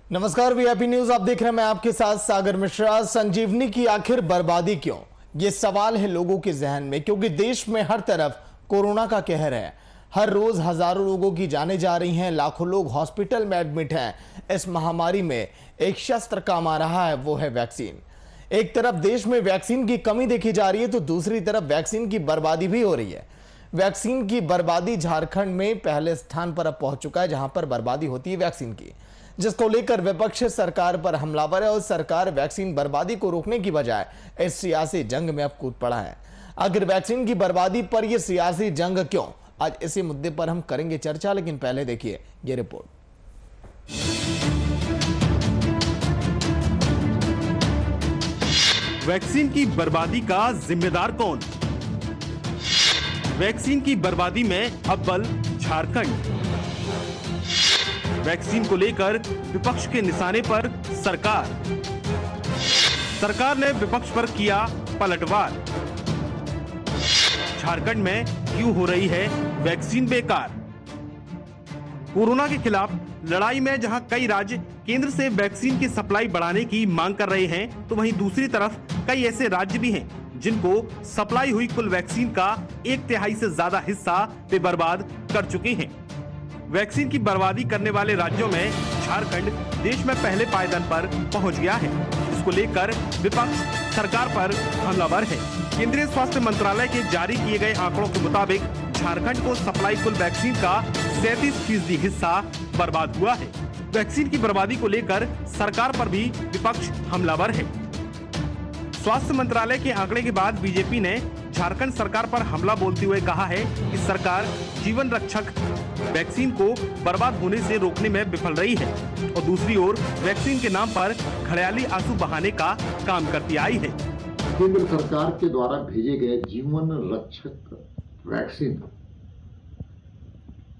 नमस्कार, VIP news आप देख रहे हैं। मैं आपके साथ सागर मिश्रा। संजीवनी की आखिर बर्बादी क्यों, ये सवाल है लोगों के जहन में, क्योंकि देश में हर तरफ कोरोना का कहर है। हर रोज हजारों लोगों की जानें जा रही हैं, लाखों लोग हॉस्पिटल में एडमिट हैं। इस महामारी में एक शस्त्र काम आ रहा है, वो है वैक्सीन। एक तरफ देश में वैक्सीन की कमी देखी जा रही है, तो दूसरी तरफ वैक्सीन की बर्बादी भी हो रही है। वैक्सीन की बर्बादी झारखंड में पहले स्थान पर अब पहुंच चुका है, जहां पर बर्बादी होती है वैक्सीन की, जिसको लेकर विपक्ष सरकार पर हमलावर है और सरकार वैक्सीन बर्बादी को रोकने की बजाय इस सियासी जंग में अब कूद पड़ा है। आखिर वैक्सीन की बर्बादी पर यह सियासी जंग क्यों, आज इसी मुद्दे पर हम करेंगे चर्चा। लेकिन पहले देखिए ये रिपोर्ट। वैक्सीन की बर्बादी का जिम्मेदार कौन? वैक्सीन की बर्बादी में अव्वल झारखंड। वैक्सीन को लेकर विपक्ष के निशाने पर सरकार ने विपक्ष पर किया पलटवार। झारखंड में क्यों हो रही है वैक्सीन बेकार? कोरोना के खिलाफ लड़ाई में जहां कई राज्य केंद्र से वैक्सीन की सप्लाई बढ़ाने की मांग कर रहे हैं, तो वहीं दूसरी तरफ कई ऐसे राज्य भी हैं जिनको सप्लाई हुई कुल वैक्सीन का 1/3 से ज्यादा हिस्सा वे बर्बाद कर चुके हैं। वैक्सीन की बर्बादी करने वाले राज्यों में झारखंड देश में पहले पायदान पर पहुंच गया है। इसको लेकर विपक्ष सरकार पर हमलावर है। केंद्रीय स्वास्थ्य मंत्रालय के जारी किए गए आंकड़ों के मुताबिक झारखंड को सप्लाई कुल वैक्सीन का 37% हिस्सा बर्बाद हुआ है। वैक्सीन की बर्बादी को लेकर सरकार पर भी विपक्ष हमलावर है। स्वास्थ्य मंत्रालय के आंकड़े के बाद बीजेपी ने झारखंड सरकार पर हमला बोलते हुए कहा है कि सरकार जीवन रक्षक वैक्सीन को बर्बाद होने से रोकने में विफल रही है और दूसरी ओर वैक्सीन के नाम पर घड़ियाली आंसू बहाने का काम करती आई है। केंद्र सरकार के द्वारा भेजे गए जीवन रक्षक वैक्सीन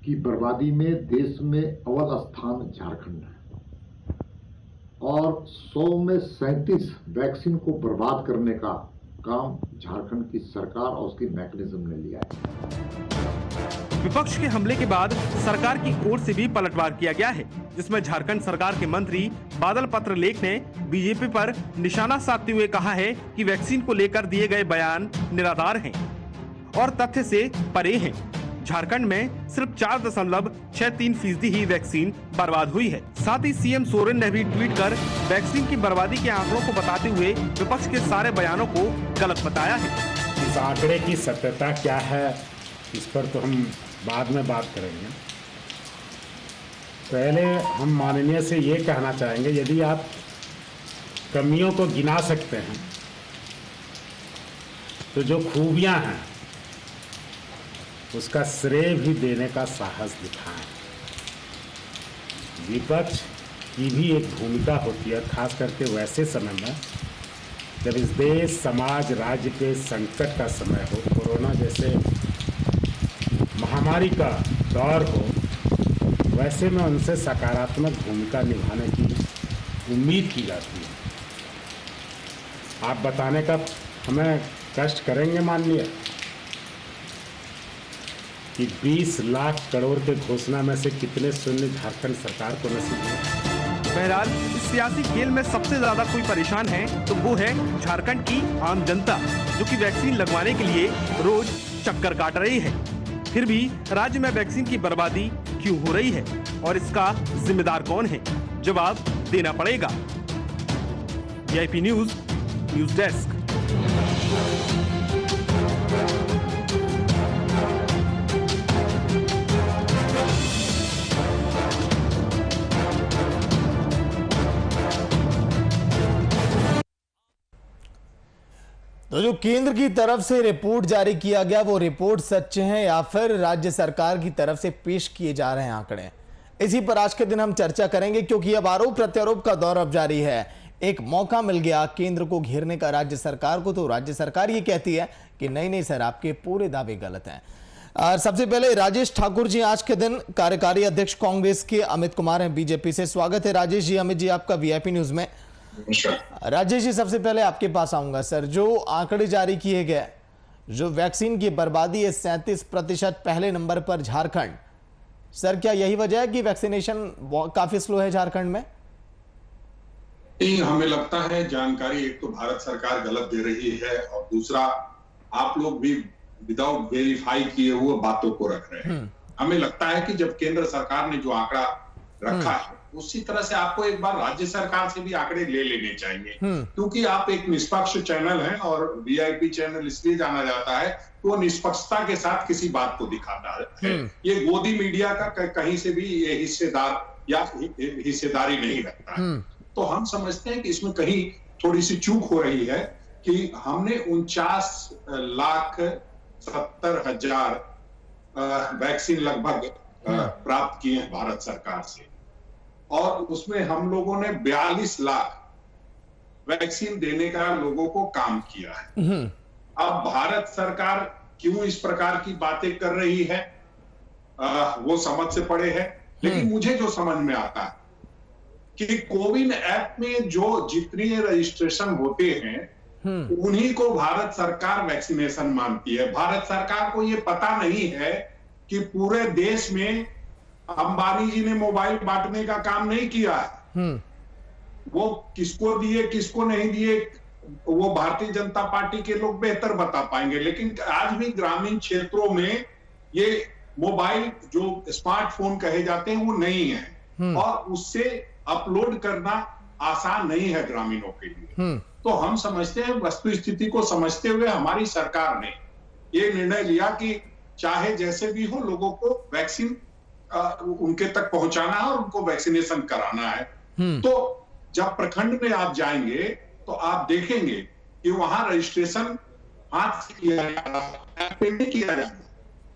की बर्बादी में देश में अव्वल स्थान झारखंड है और 100 में 37 वैक्सीन को बर्बाद करने का काम झारखंड की सरकार और उसकी मैकेनिज्म ने लिया है। विपक्ष के हमले के बाद सरकार की ओर से भी पलटवार किया गया है, जिसमें झारखंड सरकार के मंत्री बादल पत्रलेख ने बीजेपी पर निशाना साधते हुए कहा है कि वैक्सीन को लेकर दिए गए बयान निराधार हैं और तथ्य से परे हैं। झारखंड में सिर्फ 4.63% ही वैक्सीन बर्बाद हुई है। साथ ही सीएम सोरेन ने भी ट्वीट कर वैक्सीन की बर्बादी के आंकड़ों को बताते हुए विपक्ष के सारे बयानों को गलत बताया है। इस आंकड़े की सत्यता क्या है, इस पर तो हम बाद में बात करेंगे। पहले हम माननीय से ये कहना चाहेंगे, यदि आप कमियों को गिना सकते हैं तो जो खूबियां हैं उसका श्रेय भी देने का साहस दिखाएं। विपक्ष की भी एक भूमिका होती है, खास करके वैसे समय में जब इस देश समाज राज्य के संकट का समय हो, कोरोना जैसे महामारी का दौर हो, वैसे में उनसे सकारात्मक भूमिका निभाने की उम्मीद की जाती है। आप बताने का हमें कष्ट करेंगे माननीय कि 20 लाख करोड़ के घोषणा में से कितने शून्य झारखंड सरकार को नसीब हुए। बहरहाल इस सियासी खेल में सबसे ज्यादा कोई परेशान है तो वो है झारखंड की आम जनता, जो कि वैक्सीन लगवाने के लिए रोज चक्कर काट रही है। फिर भी राज्य में वैक्सीन की बर्बादी क्यों हो रही है और इसका जिम्मेदार कौन है, जवाब देना पड़ेगा। VIP news desk. तो जो केंद्र की तरफ से रिपोर्ट जारी किया गया, वो रिपोर्ट सच है या फिर राज्य सरकार की तरफ से पेश किए जा रहे हैं आंकड़े, इसी पर आज के दिन हम चर्चा करेंगे। क्योंकि अब आरोप प्रत्यारोप का दौर अब जारी है। एक मौका मिल गया केंद्र को घेरने का राज्य सरकार को, तो राज्य सरकार ये कहती है कि नहीं सर, आपके पूरे दावे गलत हैं। सबसे पहले राजेश ठाकुर जी, आज के दिन कार्यकारी अध्यक्ष कांग्रेस के अमित कुमार हैं बीजेपी से। स्वागत है राजेश जी। अमित जी, आपका वीआईपी न्यूज में। राजेश जी, सबसे पहले आपके पास आऊंगा। सर, जो आंकड़े जारी किए गए, जो वैक्सीन की बर्बादी है 37%, पहले नंबर पर झारखंड। सर, क्या यही वजह है कि वैक्सीनेशन काफी स्लो है झारखंड में? नहीं, हमें लगता है जानकारी एक तो भारत सरकार गलत दे रही है और दूसरा आप लोग भी विदाउट वेरीफाई किए हुए बातों को रख रहे हैं। हमें लगता है कि जब केंद्र सरकार ने जो आंकड़ा रखा है उसी तरह से आपको एक बार राज्य सरकार से भी आंकड़े ले लेने चाहिए, क्योंकि आप एक निष्पक्ष चैनल हैं और वीआईपी चैनल इसलिए जाना जाता है कि वो निष्पक्षता के साथ किसी बात को दिखाता है। ये गोदी मीडिया का कहीं से भी ये हिस्सेदार या हिस्सेदारी नहीं रखता है। तो हम समझते हैं कि इसमें कहीं थोड़ी सी चूक हो रही है कि हमने 49,70,000 वैक्सीन लगभग प्राप्त किए हैं भारत सरकार से, और उसमें हम लोगों ने 42 लाख वैक्सीन देने का लोगों को काम किया है। अब भारत सरकार क्यों इस प्रकार की बातें कर रही है वो समझ से परे है, लेकिन मुझे जो समझ में आता है कि कोविन ऐप में जो जितने रजिस्ट्रेशन होते हैं उन्हीं को भारत सरकार वैक्सीनेशन मानती है। भारत सरकार को ये पता नहीं है कि पूरे देश में अंबानी जी ने मोबाइल बांटने का काम नहीं किया है। वो किसको दिए किसको नहीं दिए वो भारतीय जनता पार्टी के लोग बेहतर बता पाएंगे, लेकिन आज भी ग्रामीण क्षेत्रों में ये मोबाइल जो स्मार्टफोन कहे जाते हैं वो नहीं है और उससे अपलोड करना आसान नहीं है ग्रामीणों के लिए। तो हम समझते हैं वस्तु स्थिति को समझते हुए हमारी सरकार ने ये निर्णय लिया कि चाहे जैसे भी हो लोगों को वैक्सीन उनके तक पहुंचाना है और उनको वैक्सीनेशन कराना है। तो जब प्रखंड में आप जाएंगे तो आप देखेंगे कि वहां रजिस्ट्रेशन हाथ से किया जा रहा है, पेंड किया जा रहा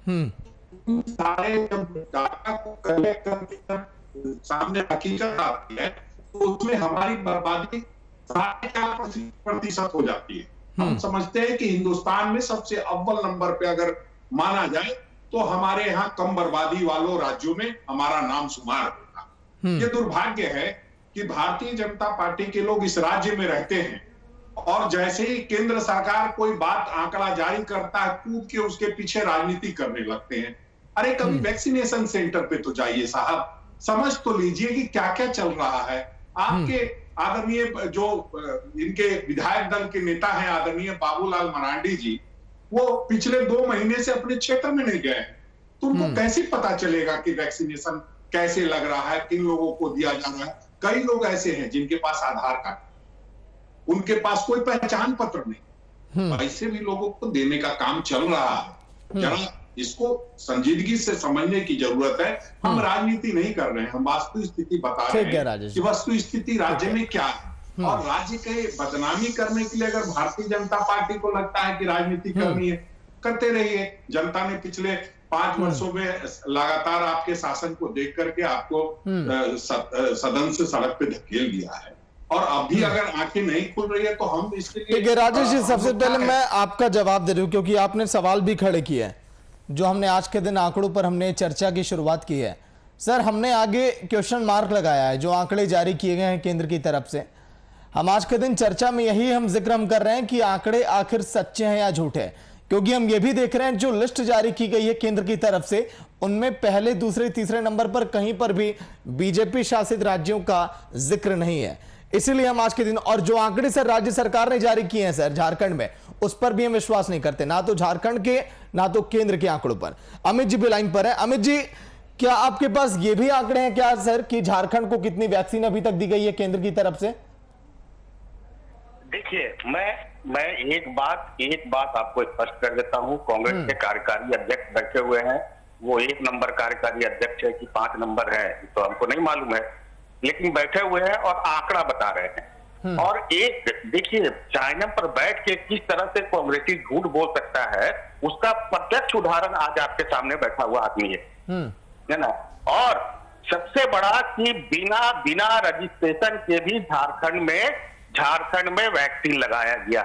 है। सारे जब डाटा को कलेक्ट करके सामने हकीकत आती है तो उसमें हमारी बर्बादी 4.5% हो जाती है। हम समझते हैं कि हिंदुस्तान में सबसे अव्वल नंबर पे अगर माना जाए तो हमारे यहाँ कम बर्बादी वालों राज्यों में हमारा नाम शुमार होगा। ये दुर्भाग्य है कि भारतीय जनता पार्टी के लोग इस राज्य में रहते हैं और जैसे ही केंद्र सरकार कोई बात आंकड़ा जारी करता है कूद के उसके पीछे राजनीति करने लगते हैं। अरे कभी वैक्सीनेशन सेंटर पे तो जाइए साहब, समझ तो लीजिए कि क्या क्या चल रहा है। आपके आदरणीय जो इनके विधायक दल के नेता हैं आदरणीय बाबूलाल मरांडी जी, वो पिछले 2 महीने से अपने क्षेत्र में नहीं गए। तो उनको कैसे पता चलेगा कि वैक्सीनेशन कैसे लग रहा है, किन लोगों को दिया जा रहा है। कई लोग ऐसे हैं जिनके पास आधार कार्ड, उनके पास कोई पहचान पत्र नहीं, ऐसे भी लोगों को देने का काम चल रहा है। जरा इसको संजीदगी से समझने की जरूरत है। हम राजनीति नहीं कर रहे हैं, हम वास्तु स्थिति बता रहे हैं कि वस्तु स्थिति राज्य में क्या है। और राज्य के बदनामी करने के लिए अगर भारतीय जनता पार्टी को लगता है कि राजनीति करनी है, करते रहिए। जनता ने पिछले 5 वर्षों में लगातार आपके शासन को देख करके आपको सदन से सड़क पे धकेल दिया है और अभी अगर आंखें नहीं खुल रही है तो हम इसके लिए। ठीक है राजेश जी, सबसे पहले मैं आपका जवाब दे रहा हूं क्योंकि आपने सवाल भी खड़े किए हैं जो हमने आज के दिन आंकड़ों पर हमने चर्चा की शुरुआत की है। सर, हमने आगे क्वेश्चन मार्क लगाया है जो आंकड़े जारी किए गए हैं केंद्र की तरफ से। हम आज के दिन चर्चा में यही हम जिक्र कर रहे हैं कि आंकड़े आखिर सच्चे हैं या झूठे, क्योंकि हम ये भी देख रहे हैं जो लिस्ट जारी की गई है केंद्र की तरफ से उनमें पहले, दूसरे, तीसरे नंबर पर कहीं पर भी बीजेपी शासित राज्यों का जिक्र नहीं है। इसीलिए हम आज के दिन, और जो आंकड़े सर राज्य सरकार ने जारी किए हैं सर झारखंड में, उस पर भी हम विश्वास नहीं करते, ना तो झारखंड के ना तो केंद्र के आंकड़ों पर। अमित जी भी लाइन पर है। अमित जी, क्या आपके पास ये भी आंकड़े हैं क्या सर कि झारखंड को कितनी वैक्सीन अभी तक दी गई है केंद्र की तरफ से? देखिए, मैं एक बात आपको स्पष्ट कर देता हूं। कांग्रेस के कार्यकारी अध्यक्ष बैठे हुए हैं, वो 1 नंबर कार्यकारी अध्यक्ष है कि 5 नंबर है तो हमको नहीं मालूम है, लेकिन बैठे हुए हैं और आंकड़ा बता रहे हैं। और एक देखिए, चाइना पर बैठ के किस तरह से कांग्रेसी झूठ बोल सकता है उसका प्रत्यक्ष उदाहरण आज आपके सामने बैठा हुआ आदमी है ना। और सबसे बड़ा कि बिना रजिस्ट्रेशन के भी झारखंड में वैक्सीन लगाया गया।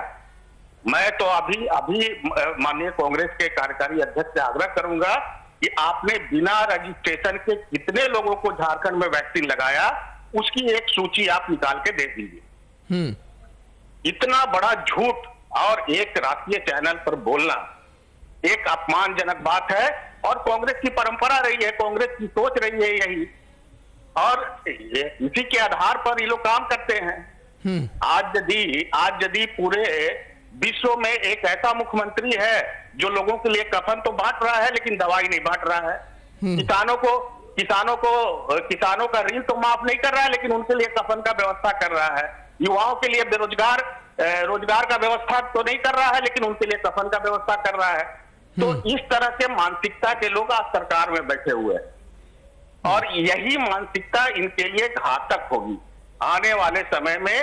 मैं तो अभी माननीय कांग्रेस के कार्यकारी अध्यक्ष से आग्रह करूंगा कि आपने बिना रजिस्ट्रेशन के कितने लोगों को झारखंड में वैक्सीन लगाया उसकी एक सूची आप निकाल के दे दीजिए। इतना बड़ा झूठ और एक राष्ट्रीय चैनल पर बोलना एक अपमानजनक बात है और कांग्रेस की परंपरा रही है, कांग्रेस की सोच रही है यही, और इसी के आधार पर ये लोग काम करते हैं। आज यदि पूरे विश्व में एक ऐसा मुख्यमंत्री है जो लोगों के लिए कफन तो बांट रहा है लेकिन दवाई नहीं बांट रहा है, किसानों का ऋण तो माफ नहीं कर रहा है लेकिन उनके लिए कफन का व्यवस्था कर रहा है, युवाओं के लिए रोजगार का व्यवस्था तो नहीं कर रहा है लेकिन उनके लिए कफन का व्यवस्था कर रहा है। तो इस तरह के मानसिकता के लोग आज सरकार में बैठे हुए हैं और यही मानसिकता इनके लिए घातक होगी। आने वाले समय में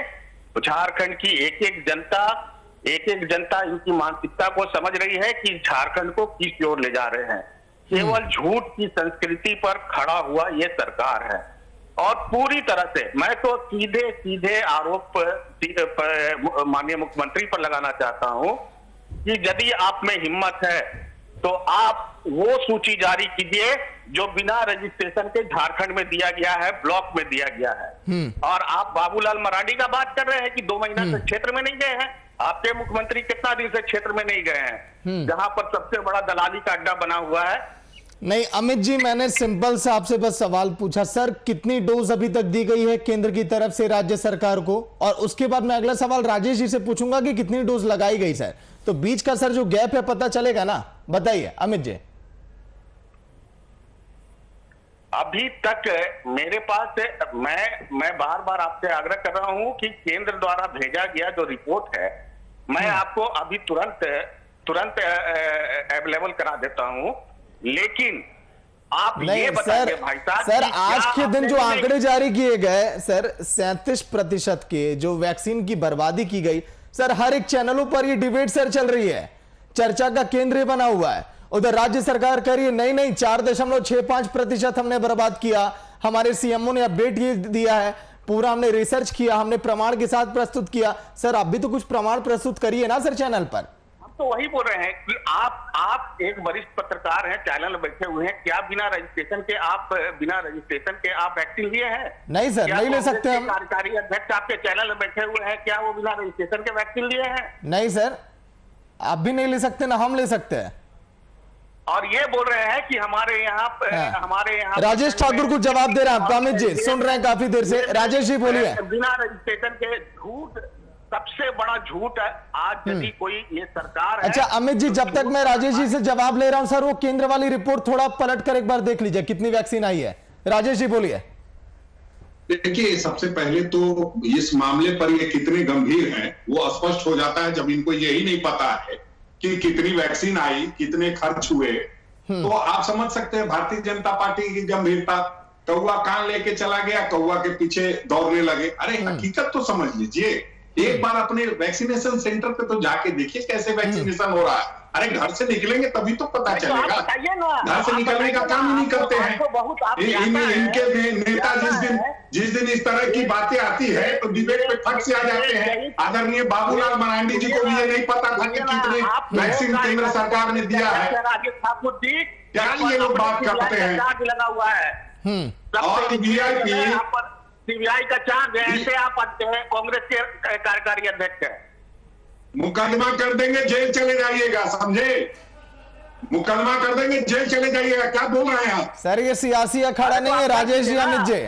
झारखंड की एक एक जनता इनकी मानसिकता को समझ रही है कि झारखंड को किस ओर ले जा रहे हैं। केवल झूठ की संस्कृति पर खड़ा हुआ ये सरकार है और पूरी तरह से मैं तो सीधे आरोप माननीय मुख्यमंत्री पर लगाना चाहता हूं कि यदि आप में हिम्मत है तो आप वो सूची जारी कीजिए जो बिना रजिस्ट्रेशन के झारखंड में दिया गया है, ब्लॉक में दिया गया है। और आप बाबूलाल मरांडी का बात कर रहे हैं कि 2 महीना से क्षेत्र में नहीं गए हैं। आपके मुख्यमंत्री कितना दिन से क्षेत्र में नहीं गए हैं जहां पर सबसे बड़ा दलाली का अड्डा बना हुआ है। नहीं अमित जी, मैंने सिंपल से आपसे बस सवाल पूछा सर, कितनी डोज अभी तक दी गई है केंद्र की तरफ से राज्य सरकार को, और उसके बाद मैं अगला सवाल राजेश जी से पूछूंगा कि कितनी डोज लगाई गई सर। तो बीच का सर जो गैप है पता चलेगा ना, बताइए अमित जी। अभी तक मेरे पास मैं बार बार आपसे आग्रह कर रहा हूं कि केंद्र द्वारा भेजा गया जो रिपोर्ट है मैं आपको अभी तुरंत अवेलेबल करा देता हूं, लेकिन आप ये बताइए भाई साहब सर आज के दिन जो आंकड़े जारी किए गए सर, 37% के जो वैक्सीन की बर्बादी की गई सर, हर एक चैनलों पर ये डिबेट सर चल रही है, चर्चा का केंद्र बना हुआ है। उधर राज्य सरकार कह रही है नहीं 4.65% हमने बर्बाद किया, हमारे सीएमओ ने अपडेट ये दिया है, पूरा हमने रिसर्च किया, हमने प्रमाण के साथ प्रस्तुत किया। सर आप भी तो कुछ प्रमाण प्रस्तुत करिए ना सर चैनल पर। हम तो वही बोल रहे हैं कि आप एक वरिष्ठ पत्रकार हैं, चैनल में बैठे हुए हैं, क्या बिना रजिस्ट्रेशन के आप वैक्सीन लिए हैं? नहीं सर, नहीं ले सकते हम। कार्यकारी अध्यक्ष आपके चैनल में बैठे हुए हैं, क्या वो बिना रजिस्ट्रेशन के वैक्सीन लिए हैं? नहीं सर, आप भी नहीं ले सकते ना हम ले सकते हैं। और ये बोल रहे हैं कि हमारे यहाँ राजेश ठाकुर को जवाब दे रहा हूं, अमित जी सुन रहे हैं काफी देर से। राजेश जी बोलिए। बिना रजिस्ट्रेशन के झूठ सबसे बड़ा झूठ है आज यदि कोई ये सरकार है। अच्छा अमित जी, जब तक मैं राजेश जी से जवाब ले रहा हूं सर, वो केंद्र वाली रिपोर्ट थोड़ा पलट कर एक बार देख लीजिए कितनी वैक्सीन आई है। राजेश जी बोलिए। देखिए सबसे पहले तो इस मामले पर ये कितने गंभीर हैं वो स्पष्ट हो जाता है जब इनको यही नहीं पता है कि कितनी वैक्सीन आई, कितने खर्च हुए। तो आप समझ सकते हैं भारतीय जनता पार्टी की गंभीरता। कौवा कान लेके चला गया, कौवा के पीछे दौड़ने लगे। अरे हकीकत तो समझ लीजिए, एक बार अपने वैक्सीनेशन सेंटर पे तो जाके देखिए कैसे वैक्सीनेशन हो रहा है। अरे घर से निकलेंगे तभी तो पता चलेगा, घर से निकलने का काम ही नहीं करते हैं इनके नेता। जिस दिन इस तरह की बातें आती है तो डिबेट पे फट से आ जाते हैं। आदरणीय बाबूलाल मरांडी जी को भी ये नहीं पता था कि कितने वैक्सीन केंद्र सरकार ने दिया है। क्या ये लोग बात करते हैं? लगा हुआ है और सीबीआई का चार्ज है, ऐसे आप कांग्रेस के कार्यकारी अध्यक्ष है। मुकदमा कर देंगे, जेल चले जाइएगा, समझे? मुकदमा कर देंगे, जेल चले जाइएगा। क्या बोल रहे हैं आप? सर ये सियासी अखाड़ा नहीं है राजेश जी, अमित जी,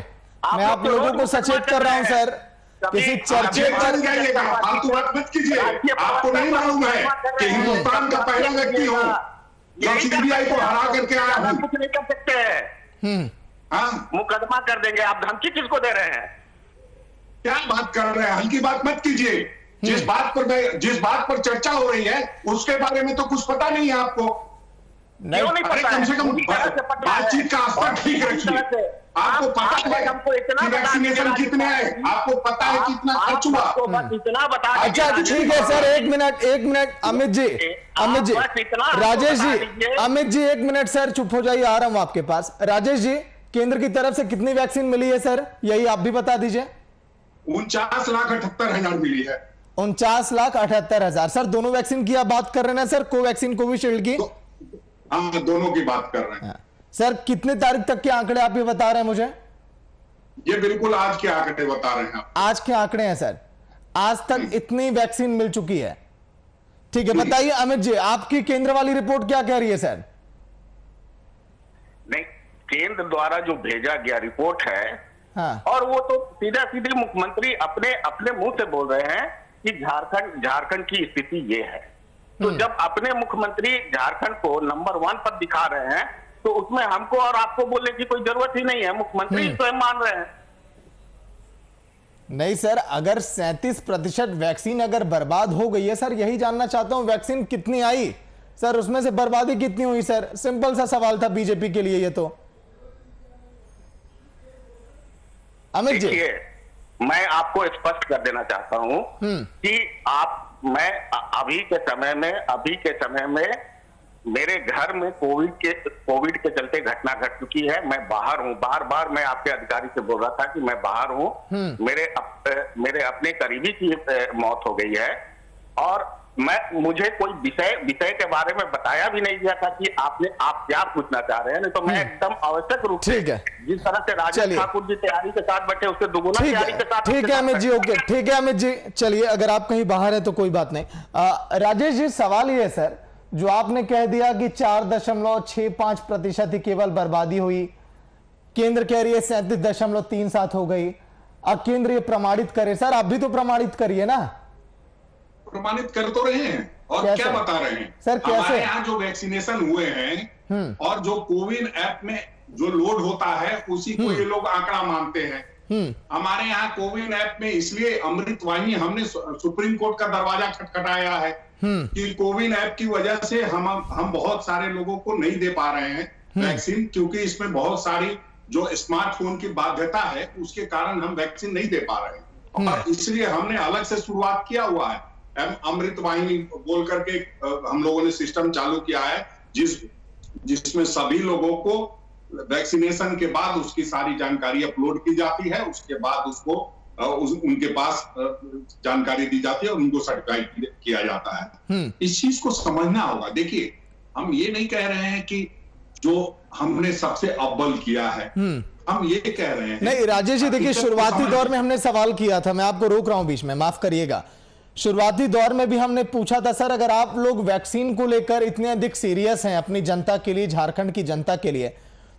मैं आप लोगों को सचेत कर रहा हूं सर। किसी चर्चे पर जाइएगा, फालतू बात मत कीजिए। आपको नहीं मालूम है कि हिंदुस्तान का पहला व्यक्ति हो जो सीबीआई को हरा करके आया हूं। कुछ नहीं कर सकते हैं। हाँ, मुकदमा कर देंगे। आप धमकी किसको दे रहे हैं? क्या बात कर रहे हैं? हल्की बात मत कीजिए। जिस बात पर चर्चा हो रही है उसके बारे में तो कुछ पता नहीं है आपको। क्यों नहीं पता? कम से कम बातचीत का स्तर ठीक रखिए। आपको पता है कि वैक्सीनेशन कितने हैं, आपको पता है कितना खर्च हुआ। इतना बता। अच्छा ठीक है सर, एक minute Amit ji, Rajesh ji, Amit ji 1 minute sir, चुप हो जाइए, आ रहा हूं आपके पास। राजेश जी, केंद्र की तरफ से कितनी वैक्सीन मिली है सर, यही आप भी बता दीजिए। 49,78,000 मिली है। 49,78,000 सर, दोनों वैक्सीन की आप बात कर रहे हैं ना सर, कोवैक्सीन कोविशील्ड की? हम दोनों की बात कर रहे हैं। सर कितने तारीख तक के आंकड़े आप ये बता रहे हैं मुझे? ये बिल्कुल आज के आंकड़े बता रहे हैं। आज के आंकड़े हैं सर, आज तक इतनी वैक्सीन मिल चुकी है। ठीक है, बताइए अमित जी, आपकी केंद्र वाली रिपोर्ट क्या कह रही है सर? नहीं, केंद्र द्वारा जो भेजा गया रिपोर्ट है हाँ। और वो तो सीधा सीधे मुख्यमंत्री अपने अपने मुंह से बोल रहे हैं कि झारखंड की स्थिति ये है। तो जब अपने मुख्यमंत्री झारखंड को नंबर 1 पर दिखा रहे हैं तो उसमें हमको और आपको बोलने की कोई जरूरत ही नहीं है, मुख्यमंत्री स्वयं मान रहे हैं। नहीं सर, अगर 37% वैक्सीन अगर बर्बाद हो गई है सर, यही जानना चाहता हूं वैक्सीन कितनी आई सर, उसमें से बर्बादी कितनी हुई सर? सिंपल सा सवाल था बीजेपी के लिए ये तो। अमित जी, मैं आपको स्पष्ट कर देना चाहता हूं कि मैं अभी के समय में मेरे घर में कोविड के चलते घटना घट चुकी है। मैं बाहर हूं, बार मैं आपके अधिकारी से बोल रहा था कि मैं बाहर हूं। मेरे अपने करीबी की मौत हो गई है और मुझे कोई विषय के बारे में बताया भी नहीं गया था कि आप क्या पूछना चाह रहे हैं। नहीं तो मैं एकदम आवश्यक रूप से जिस तरह से राजेश ठाकुर जी तैयारी के साथ बैठे उससे दुगुना तैयारी के साथ। ठीक है अमित जी, ओके, ठीक है अमित जी, चलिए अगर आप कहीं बाहर है तो कोई बात नहीं। राजेश जी, सवाल ये है सर, जो आपने कह दिया कि 4.65% ही केवल बर्बादी हुई, केंद्र कह रही है 37.37 हो गई। अब केंद्र ये प्रमाणित करे सर, आप भी तो प्रमाणित करिए ना। प्रमाणित कर तो रहे हैं और क्या बता रहे हैं सर? कैसे? हमारे यहाँ जो वैक्सीनेशन हुए हैं और जो कोविन ऐप में जो लोड होता है उसी को ये लोग आंकड़ा मानते हैं। हमारे यहाँ कोविन ऐप में इसलिए अमृत वाहिनी हमने सुप्रीम कोर्ट का दरवाजा खटखटाया है कि कोविन ऐप की वजह से हम बहुत सारे लोगों को नहीं दे पा रहे हैं वैक्सीन, क्योंकि इसमें बहुत सारी जो स्मार्टफोन की बाध्यता है उसके कारण हम वैक्सीन नहीं दे पा रहे हैं। और इसलिए हमने अलग से शुरुआत किया हुआ है, अमृत वाहिनी बोल करके हम लोगों ने सिस्टम चालू किया है जिसमें सभी लोगों को वैक्सीनेशन के बाद उसकी सारी जानकारी अपलोड की जाती है, उसके बाद उसको उनके पास जानकारी दी जाती है और उनको सर्टिफाइड किया जाता है। इस चीज को समझना होगा। देखिए, हम ये नहीं कह रहे हैं कि जो हमने सबसे अव्वल किया है, हम ये कह रहे हैं। नहीं राजेश जी, देखिए शुरुआती दौर में हमने सवाल किया था, मैं आपको रोक रहा हूं बीच में, माफ करिएगा। शुरुआती दौर में भी हमने पूछा था सर, अगर आप लोग वैक्सीन को लेकर इतने अधिक सीरियस हैं अपनी जनता के लिए, झारखंड की जनता के लिए,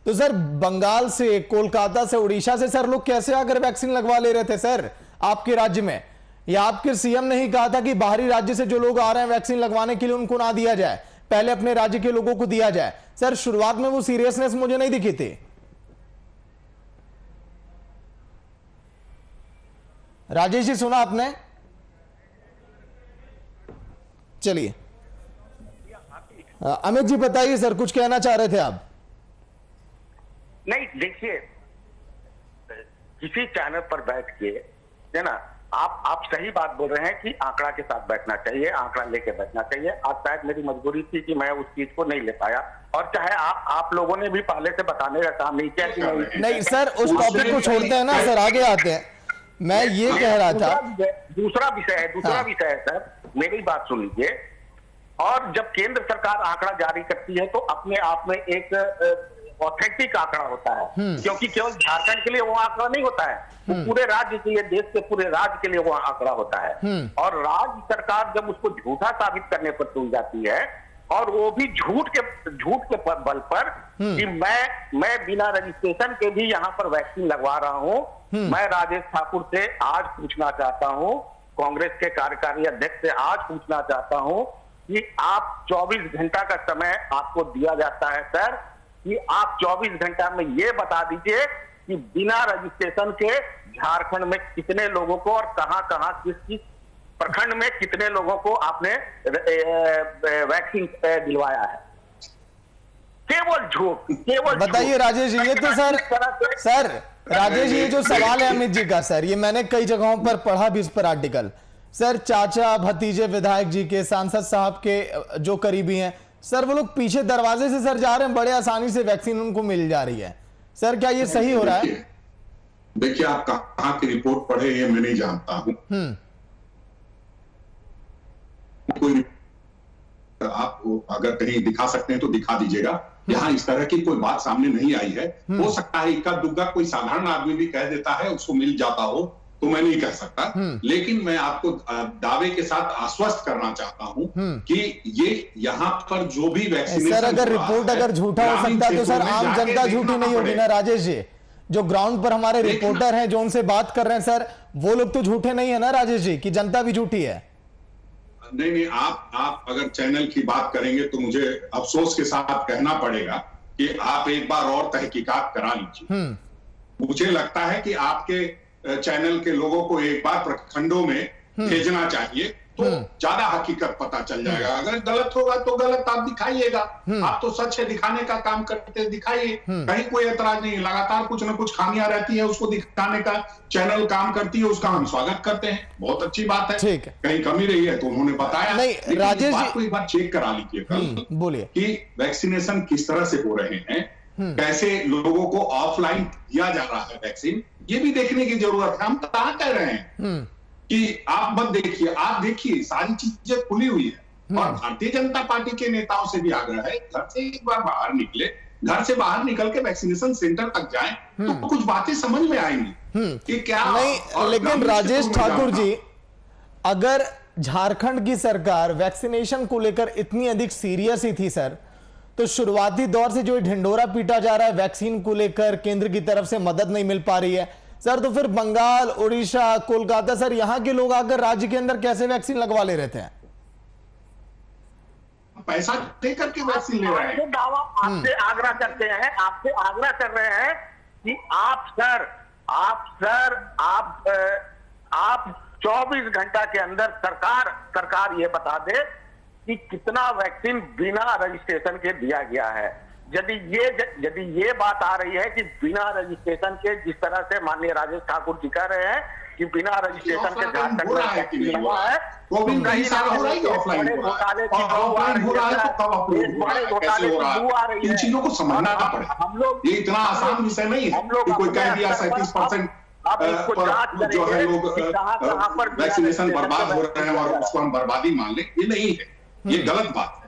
तो सर बंगाल से, कोलकाता से, उड़ीसा से सर लोग कैसे आकर वैक्सीन लगवा ले रहे थे सर आपके राज्य में? या आपके सीएम ने ही कहा था कि बाहरी राज्य से जो लोग आ रहे हैं वैक्सीन लगवाने के लिए उनको ना दिया जाए, पहले अपने राज्य के लोगों को दिया जाए। सर शुरुआत में वो सीरियसनेस मुझे नहीं दिखी थी। राजेश जी, सुना आपने? चलिए अमित जी बताइए सर, कुछ कहना चाह रहे थे आप? नहीं, देखिए, किसी चैनल पर बैठ के है ना, आप सही बात बोल रहे हैं कि आंकड़ा के साथ बैठना चाहिए, आंकड़ा लेके बैठना चाहिए। आज शायद मेरी मजबूरी थी कि मैं उस चीज को नहीं ले पाया, और चाहे आप लोगों ने भी पहले से बताने का काम नहीं किया कि नहीं सर, उस टॉपिक को छोड़ते हैं ना सर, आगे आते हैं। मैं ये कह रहा था, दूसरा विषय है सर, मेरी बात सुन लीजिए। और जब केंद्र सरकार आंकड़ा जारी करती है तो अपने आप में एक ऑथेंटिक आंकड़ा होता है, क्योंकि केवल झारखंड के लिए वो आंकड़ा नहीं होता है, वो पूरे राज्य के लिए, देश के पूरे राज्य के लिए वो आंकड़ा होता है। और राज्य सरकार जब उसको झूठा साबित करने पर तुल जाती है, और वो भी झूठ के बल पर कि मैं बिना रजिस्ट्रेशन के भी यहाँ पर वैक्सीन लगवा रहा हूँ। मैं राजेश ठाकुर से आज पूछना चाहता हूँ, कांग्रेस के कार्यकारी अध्यक्ष से आज पूछना चाहता हूँ कि आप 24 घंटा का समय आपको दिया जाता है सर, कि आप 24 घंटा में ये बता दीजिए कि बिना रजिस्ट्रेशन के झारखंड में कितने लोगों को और कहां किस प्रखंड में कितने लोगों को आपने वैक्सीन दिलवाया है। केवल झूठ, केवल बताइए राजेश जी। ये तो सर राजेश जी, ये जो सवाल है अमित जी का सर, ये मैंने कई जगहों पर पढ़ा भी इस पर आर्टिकल सर, चाचा भतीजे विधायक जी के, सांसद साहब के जो करीबी हैं सर, वो लोग पीछे दरवाजे से सर जा रहे हैं, बड़े आसानी से वैक्सीन उनको मिल जा रही है। सर क्या ये सही हो रहा है? देखिए, आप कहां की रिपोर्ट पढ़े ये मैं नहीं जानता हूं। कोई आप अगर कहीं दिखा सकते हैं तो दिखा दीजिएगा। यहाँ इस तरह की कोई बात सामने नहीं आई है। हो सकता है इक्का दुग्गा कोई साधारण आदमी भी कह देता है, उसको मिल जाता हो, तो मैं नहीं कह सकता। लेकिन मैं आपको दावे के साथ आश्वस्त करना चाहता हूं कि ये यहाँ पर जो भी वैक्सीनेशन, सर अगर रिपोर्ट अगर झूठा हो सकता है तो सर आम जनता झूठी नहीं होगी ना राजेश जी। जो ग्राउंड पर हमारे रिपोर्टर हैं, जो उनसे बात कर रहे हैं सर, वो लोग तो झूठे नहीं है ना राजेश जी, कि जनता भी झूठी है? नहीं, आप अगर चैनल की बात करेंगे तो मुझे अफसोस के साथ कहना पड़ेगा कि आप एक बार और तहकीकात करा लीजिए। मुझे लगता है कि आपके चैनल के लोगों को एक बार प्रखंडों में भेजना चाहिए, तो ज्यादा हकीकत पता चल जाएगा। अगर गलत होगा तो गलत आप दिखाइएगा, आप तो सच है दिखाने का काम करते, दिखाइए, कहीं कोई एतराज नहीं। लगातार कुछ ना कुछ खामियां रहती है, उसको दिखाने का चैनल काम करती है, उसका हम स्वागत करते हैं, बहुत अच्छी बात है। ठीक है, कहीं कमी रही है तो उन्होंने बताया। नहीं राजेश जी, को एक बार चेक करा लीजिए बोलिए कि वैक्सीनेशन किस तरह से हो रहे हैं, कैसे लोगों को ऑफलाइन दिया जा रहा है वैक्सीन, ये भी देखने की जरूरत है। हम कहाँ कह रहे हैं कि आप मत देखिए, आप देखिए सारी चीजें खुली हुई है। और भारतीय जनता पार्टी के नेताओं से भी आग्रह है, घर से एक बार बाहर निकले, घर से बाहर निकल के वैक्सीनेशन सेंटर तक जाएं, तो कुछ बातें समझ में आएंगी कि क्या नहीं। लेकिन राजेश ठाकुर जी, अगर झारखंड की सरकार वैक्सीनेशन को लेकर इतनी अधिक सीरियस ही थी सर, तो शुरुआती दौर से जो ढिंडोरा पीटा जा रहा है वैक्सीन को लेकर, केंद्र की तरफ से मदद नहीं मिल पा रही है सर, तो फिर बंगाल, उड़ीसा, कोलकाता सर, यहां के लोग आकर राज्य के अंदर कैसे वैक्सीन लगवा ले रहे थे? पैसा देकर के वैक्सीन ले रहे हैं। दावा आपसे आग्रह करते हैं, आपसे आग्रह कर रहे हैं कि आप 24 घंटा के अंदर सरकार ये बता दे कि कितना वैक्सीन बिना रजिस्ट्रेशन के दिया गया है। यदि ये बात आ रही है कि बिना रजिस्ट्रेशन के, जिस तरह से माननीय राजेश ठाकुर जी कह रहे हैं कि बिना रजिस्ट्रेशन के झारखंड में वैक्सीन हुआ है, तो कहीं ना कहीं बड़े घोटाले की इन चीजों को समझना पड़ेगा। हम लोग, ये इतना आसान विषय नहीं है कि कोई कह दिया 37% जो है लोग वैक्सीनेशन बर्बाद हो रहे हैं और उसको हम बर्बादी मान लें, ये नहीं है, ये गलत बात है।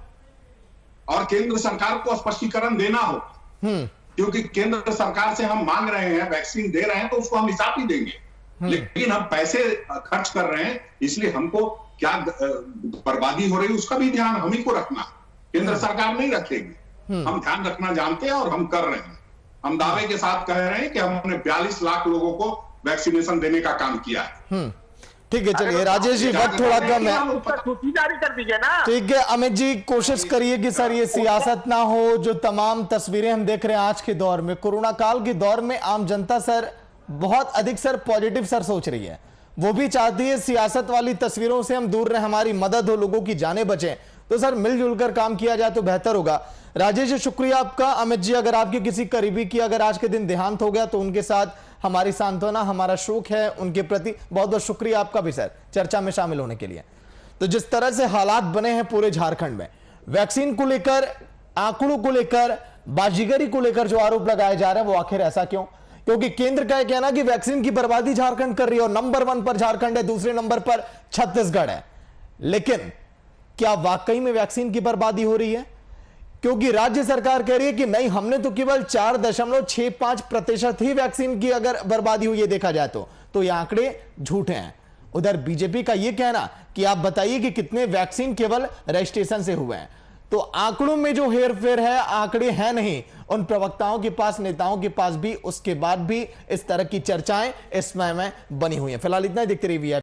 और केंद्र सरकार को स्पष्टीकरण देना होगा, क्योंकि केंद्र सरकार से हम मांग रहे हैं, वैक्सीन दे रहे हैं, तो उसको हम हिसाब ही देंगे, लेकिन हम पैसे खर्च कर रहे हैं, इसलिए हमको क्या बर्बादी हो रही है उसका भी ध्यान हम ही को रखना, केंद्र सरकार नहीं रखेगी। हम ध्यान रखना जानते हैं और हम कर रहे हैं। हम दावे के साथ कह रहे हैं कि हमने 42 लाख लोगों को वैक्सीनेशन देने का काम किया है। ठीक है, चलिए राजेश जी, वक्त थोड़ा कम है, सूची जारी कर दीजिए ना। ठीक है अमित जी, कोशिश करिए कि सर ये सियासत ना हो। जो तमाम तस्वीरें हम देख रहे हैं आज के दौर में, कोरोना काल के दौर में, आम जनता सर बहुत अधिक सर पॉजिटिव सर सोच रही है, वो भी चाहती है सियासत वाली तस्वीरों से हम दूर रहे, हमारी मदद हो, लोगों की जानें बचें, तो सर मिलजुल कर काम किया जाए तो बेहतर होगा। राजेश जी शुक्रिया आपका। अमित जी, अगर आपके किसी करीबी की अगर आज के दिन देहांत हो गया तो उनके साथ हमारी सांत्वना, हमारा शोक है उनके प्रति। बहुत बहुत शुक्रिया आपका भी सर चर्चा में शामिल होने के लिए। तो जिस तरह से हालात बने हैं पूरे झारखंड में, वैक्सीन को लेकर, आंकड़ों को लेकर, बाजीगरी को लेकर जो आरोप लगाए जा रहे हैं, वो आखिर ऐसा क्यों? क्योंकि केंद्र का कहना कि वैक्सीन की बर्बादी झारखंड कर रही है और नंबर 1 पर झारखंड है, दूसरे नंबर पर छत्तीसगढ़ है। लेकिन क्या वाकई में वैक्सीन की बर्बादी हो रही है? क्योंकि राज्य सरकार कह रही है कि नहीं, हमने तो केवल 4.65% ही वैक्सीन की अगर बर्बादी हुई है देखा जाए तो ये आंकड़े झूठे हैं। उधर बीजेपी का यह कहना कि आप बताइए कि कितने वैक्सीन केवल रजिस्ट्रेशन से हुए हैं। तो आंकड़ों में जो हेरफेर है, आंकड़े हैं नहीं उन प्रवक्ताओं के पास, नेताओं के पास भी, उसके बाद भी इस तरह की चर्चाएं इस समय में बनी हुई हैं। फिलहाल इतना ही, देखते रहिए।